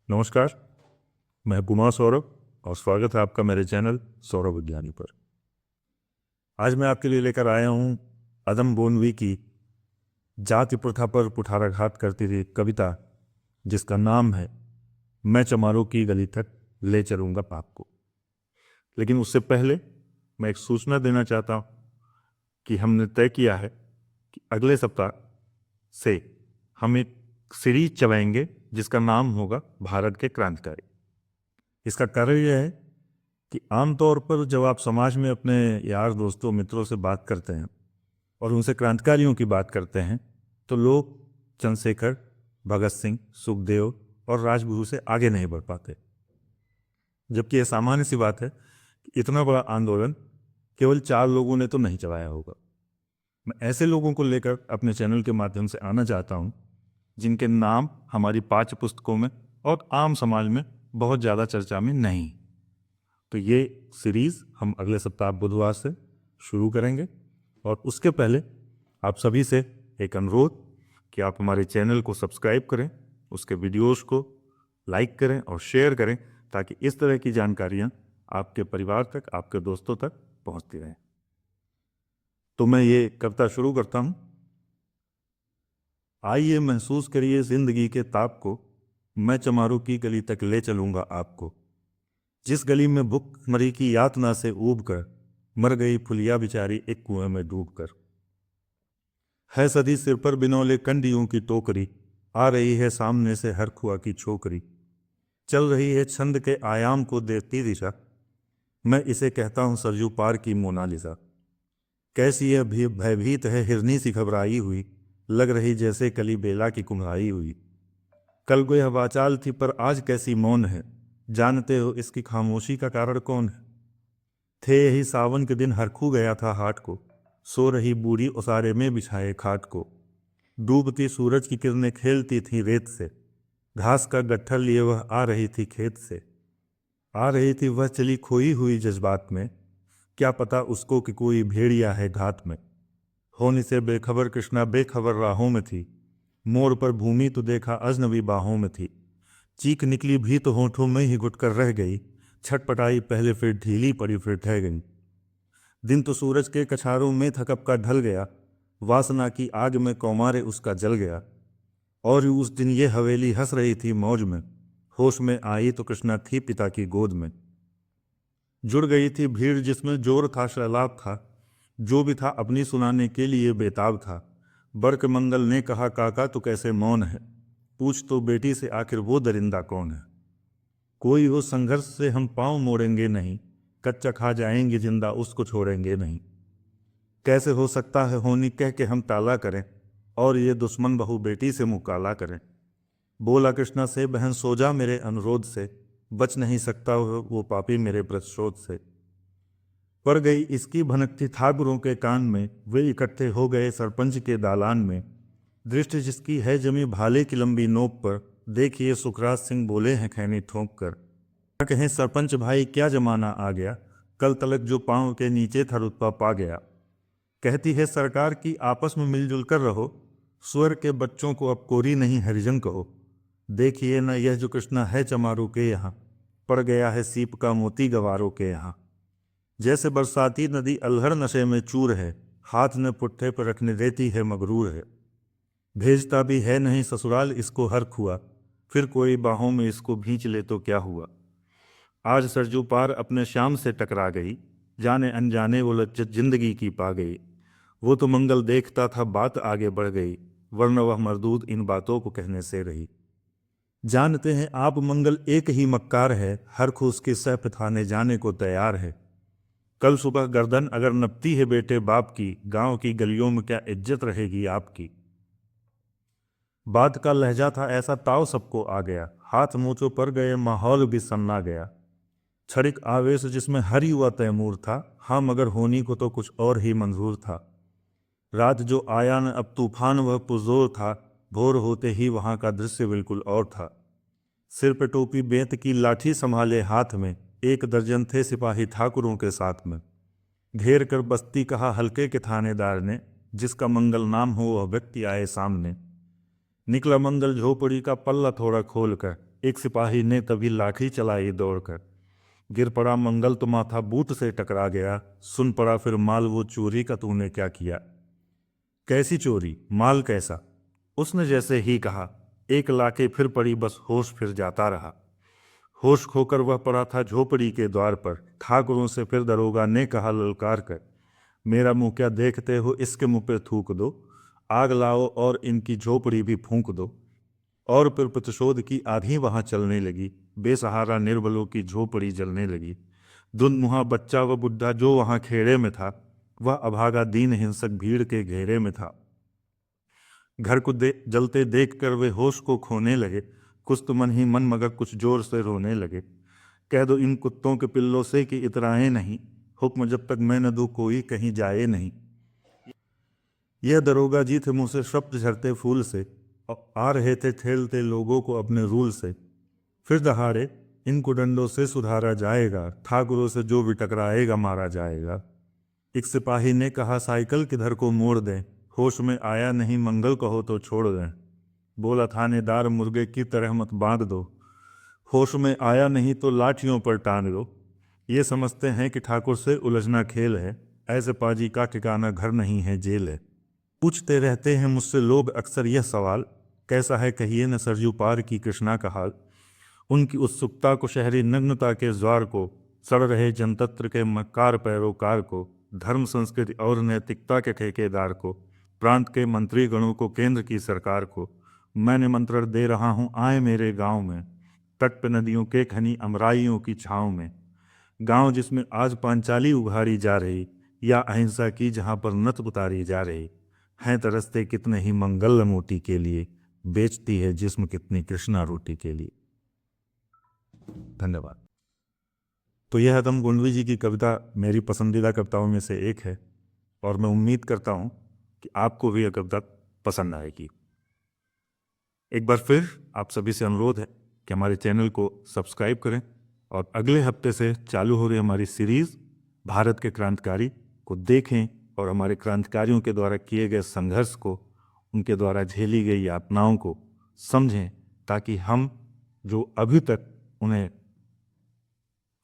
नमस्कार। मैं कुमार सौरभ और स्वागत है आपका मेरे चैनल सौरभ विज्ञानी पर। आज मैं आपके लिए लेकर आया हूँ अदम बोनवी की जाति प्रथा पर कुठाराघात करती हुई कविता, जिसका नाम है मैं चमारों की गली तक ले चलूँगा पाप को। लेकिन उससे पहले मैं एक सूचना देना चाहता हूँ कि हमने तय किया है कि अगले सप्ताह से हम एक सीरीज चलाएंगे जिसका नाम होगा भारत के क्रांतिकारी। इसका कारण यह है कि आमतौर पर जब आप समाज में अपने यार दोस्तों मित्रों से बात करते हैं और उनसे क्रांतिकारियों की बात करते हैं तो लोग चंद्रशेखर, भगत सिंह, सुखदेव और राजगुरु से आगे नहीं बढ़ पाते। जबकि यह सामान्य सी बात है कि इतना बड़ा आंदोलन केवल 4 लोगों ने तो नहीं चलाया होगा। मैं ऐसे लोगों को लेकर अपने चैनल के माध्यम से आना चाहता हूँ जिनके नाम हमारी पाठ्य पुस्तकों में और आम समाज में बहुत ज़्यादा चर्चा में नहीं। तो ये सीरीज़ हम अगले सप्ताह बुधवार से शुरू करेंगे और उसके पहले आप सभी से एक अनुरोध कि आप हमारे चैनल को सब्सक्राइब करें, उसके वीडियोस को लाइक करें और शेयर करें ताकि इस तरह की जानकारियाँ आपके परिवार तक, आपके दोस्तों तक पहुँचती रहें। तो मैं ये कविता शुरू करता हूँ। आइए महसूस करिए जिंदगी के ताप को, मैं चमारों की गली तक ले चलूँगा आपको। जिस गली में भूखमरी की यातना से ऊब कर मर गई फुलिया बिचारी एक कुएं में डूब कर। है सदी सिर पर बिनौले कंडियों की टोकरी, आ रही है सामने से हर खुआ की छोकरी। चल रही है छंद के आयाम को देती दिशा, मैं इसे कहता हूँ सरयू पार की मोनालिसा। कैसी यह भयभीत है हिरनी सी घबराई हुई, लग रही जैसे कली बेला की कुम्हाई हुई। कल को यह वाचाल थी पर आज कैसी मौन है, जानते हो इसकी खामोशी का कारण कौन है। थे यही सावन के दिन हरखू गया था हाट को, सो रही बूढ़ी उसारे में बिछाए खाट को। डूबती सूरज की किरणें खेलती थी रेत से, घास का गट्ठर लिए वह आ रही थी खेत से। आ रही थी वह चली खोई हुई जज्बात में, क्या पता उसको कि कोई भेड़िया है घात में। होने से बेखबर कृष्णा बेखबर राहों में थी, मोड़ पर भूमि तो देखा अजनबी बाहों में थी। चीख निकली भी तो होठों में ही घुट कर रह गई, छटपटाई पहले फिर ढीली पड़ी फिर ठह गई। दिन तो सूरज के कछारों में था कब का ढल गया, वासना की आग में कौमारे उसका जल गया। और उस दिन ये हवेली हंस रही थी मौज में, होश में आई तो कृष्णा थी पिता की गोद में। जुड़ गई थी भीड़ जिसमें जोर था सैलाब था, जो भी था अपनी सुनाने के लिए बेताब था। बर्क मंगल ने कहा काका तो कैसे मौन है, पूछ तो बेटी से आखिर वो दरिंदा कौन है। कोई हो संघर्ष से हम पांव मोड़ेंगे नहीं, कच्चा खा जाएंगे जिंदा उसको छोड़ेंगे नहीं। कैसे हो सकता है होनी कह के हम टाला करें, और ये दुश्मन बहू बेटी से मुकाला करें। बोला कृष्णा से बहन सो जा मेरे अनुरोध से, बच नहीं सकता वो पापी मेरे प्रतिशोध से। पड़ गई इसकी भनकती ठाकुरों के कान में, वे इकट्ठे हो गए सरपंच के दालान में। दृष्टि जिसकी है जमी भाले की लंबी नोक पर, देखिए सुखराज सिंह बोले हैं खैनी ठोंक कर। क्या कहें सरपंच भाई क्या जमाना आ गया, कल तलक जो पांव के नीचे था रुतबा पा गया। कहती है सरकार की आपस में मिलजुल कर रहो, स्वर के बच्चों को अब कोरी नहीं हरिजन कहो। देखिए न यह जो कृष्णा है चमारों के यहाँ, पड़ गया है सीप का मोती गवारों के यहाँ। जैसे बरसाती नदी अलहर नशे में चूर है, हाथ न पुट्ठे पर रखने देती है मगरूर है। भेजता भी है नहीं ससुराल इसको हर खुआ, फिर कोई बाहों में इसको भींच ले तो क्या हुआ। आज सरजू पार अपने श्याम से टकरा गई, जाने अनजाने वो लज्जत जिंदगी की पा गई। वो तो मंगल देखता था बात आगे बढ़ गई, वरना वह मरदूद इन बातों को कहने से रही। जानते हैं आप मंगल एक ही मक्कार है, हर खो उसके सह पिथाने जाने को तैयार है। कल सुबह गर्दन अगर नपती है बेटे बाप की, गांव की गलियों में क्या इज्जत रहेगी आपकी। बात का लहजा था ऐसा ताव सबको आ गया, हाथ मूँचों पर गए माहौल भी सन्ना गया। क्षणिक आवेश जिसमें हर युवा तैमूर था, हाँ मगर होनी को तो कुछ और ही मंजूर था। रात जो आया न अब तूफान वह पुरजोर था, भोर होते ही वहाँ का दृश्य बिल्कुल और था। सिर पे टोपी बेंत की लाठी संभाले हाथ में, 1 दर्जन थे सिपाही ठाकुरों के साथ में। घेर कर बस्ती कहा हल्के के थानेदार ने, जिसका मंगल नाम हो वह व्यक्ति आए सामने। निकला मंगल झोपड़ी का पल्ला थोड़ा खोलकर, एक सिपाही ने तभी लाठी चलाई दौड़कर। गिर पड़ा मंगल तो माथा बूट से टकरा गया, सुन पड़ा फिर माल वो चोरी का तूने क्या किया। कैसी चोरी, माल कैसा, उसने जैसे ही कहा, एक लाके फिर पड़ी बस होश फिर जाता रहा। होश खोकर वह पड़ा था झोपड़ी के द्वार पर, ठाकुरों से फिर दरोगा ने कहा ललकार कर, मेरा मुंह क्या देखते हो, इसके मुंह पे थूक दो, आग लाओ और इनकी झोपड़ी भी फूंक दो। और फिर प्रतिशोध की आंधी वहां चलने लगी, बेसहारा निर्बलों की झोपड़ी जलने लगी। धुंधमुहा बच्चा व बुढ़ा जो वहां खेड़े में था, वह अभागा दीन हिंसक भीड़ के घेरे में था। घर को जलते देखकर वे होश को खोने लगे, कुछ तो मन ही मन मगर कुछ जोर से रोने लगे। कह दो इन कुत्तों के पिल्लों से कि इतराए नहीं, हुक्म जब तक मैं न दूं कोई कहीं जाए नहीं। यह दरोगा जी थे मुंह से शब्द झरते फूल से, आ रहे थे ठेलते लोगों को अपने रूल से। फिर दहाड़े इनको डंडों से सुधारा जाएगा, ठाकुरों से जो भी टकराएगा मारा जाएगा। एक सिपाही ने कहा साइकिल किधर को मोड़ दें, होश में आया नहीं मंगल कहो तो छोड़ दें। बोला थानेदार मुर्गे की तरह मत बांध दो, होश में आया नहीं तो लाठियों पर टांग दो। ये समझते हैं कि ठाकुर से उलझना खेल है, ऐसे पाजी का ठिकाना घर नहीं है जेल है। पूछते रहते हैं मुझसे लोग अक्सर यह सवाल, कैसा है कहिए न सरयू पार की कृष्णा का हाल। उनकी उत्सुकता को, शहरी नग्नता के ज्वार को, सड़ रहे जनतंत्र के मक्कार पैरोकार को, धर्म संस्कृति और नैतिकता के ठेकेदार को, प्रांत के मंत्री गणों को, केंद्र की सरकार को मैं निमंत्रण दे रहा हूँ आए मेरे गांव में, तट पे नदियों के घनी अमराइयों की छाँव में। गांव जिसमें आज पांचाली उभारी जा रही, या अहिंसा की जहाँ पर नत उतारी जा रही। हैं तरसते कितने ही मंगल मोटी के लिए, बेचती है जिस्म कितनी कृष्णा रोटी के लिए। धन्यवाद। तो यह हतम गोंडवी जी की कविता मेरी पसंदीदा कविताओं में से एक है, और मैं उम्मीद करता हूँ कि आपको भी यह कविता पसंद आएगी। एक बार फिर आप सभी से अनुरोध है कि हमारे चैनल को सब्सक्राइब करें, और अगले हफ्ते से चालू हो रही हमारी सीरीज़ भारत के क्रांतिकारी को देखें, और हमारे क्रांतिकारियों के द्वारा किए गए संघर्ष को, उनके द्वारा झेली गई यातनाओं को समझें, ताकि हम जो अभी तक उन्हें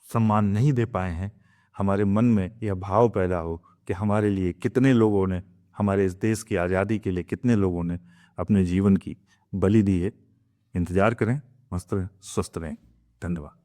सम्मान नहीं दे पाए हैं, हमारे मन में यह भाव पैदा हो कि हमारे लिए कितने लोगों ने, हमारे इस देश की आज़ादी के लिए कितने लोगों ने अपने जीवन की बलि दी है। इंतज़ार करें, मस्त रहें, स्वस्थ रहें। धन्यवाद।